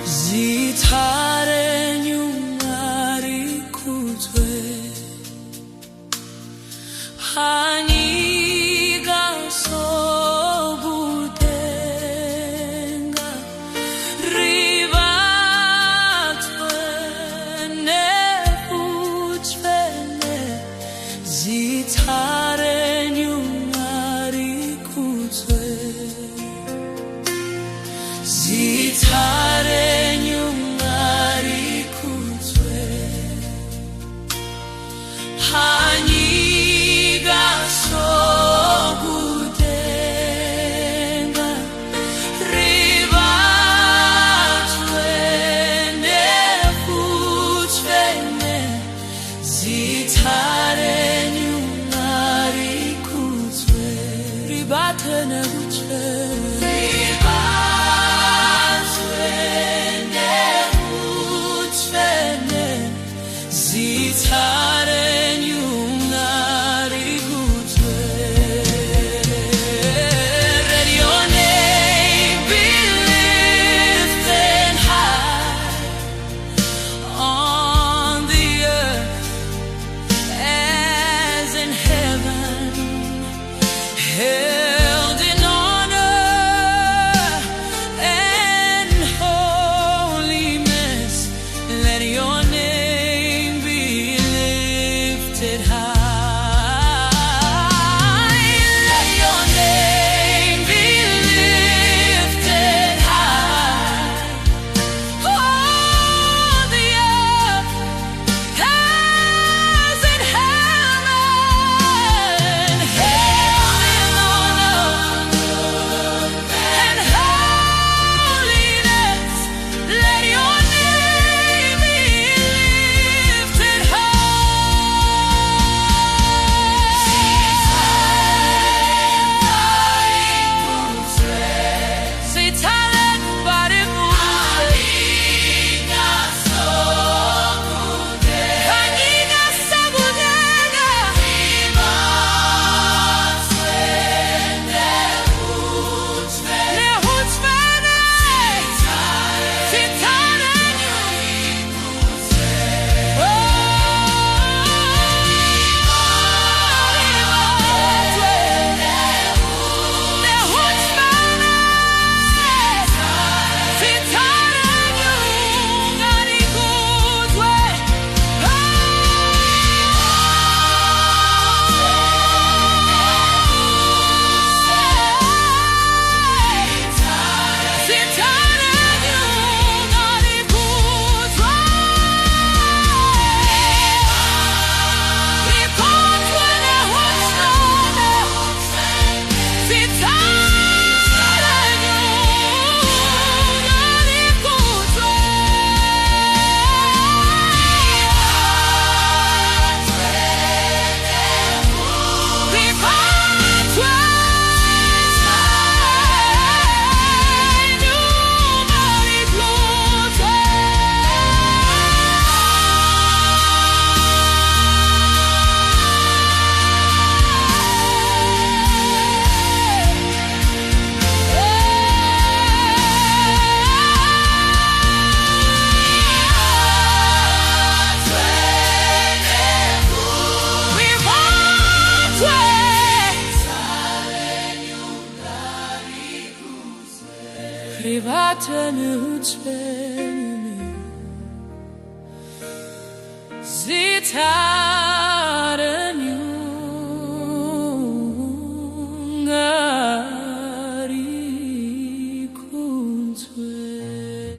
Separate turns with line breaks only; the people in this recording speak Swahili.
Zita Renyu Ngarikudzwe Hanyika sobudenga rivatwe nebutsvene Zita Renyu Ngarikudzwe Zita Renyu Ngarikudzwe Hanyika sobudenga rivatwe nebutsvene Zita Renyu Ngarikudzwe rivatwe nebutsvene Zita Renyu Ngarikudzwe. Let your name be lifted high on the earth as in heaven, held in honor and holiness. Let your name be lifted high. Let your name be lifted high on the earth as in heaven, held in honor and holiness. Let your name be lifted Zita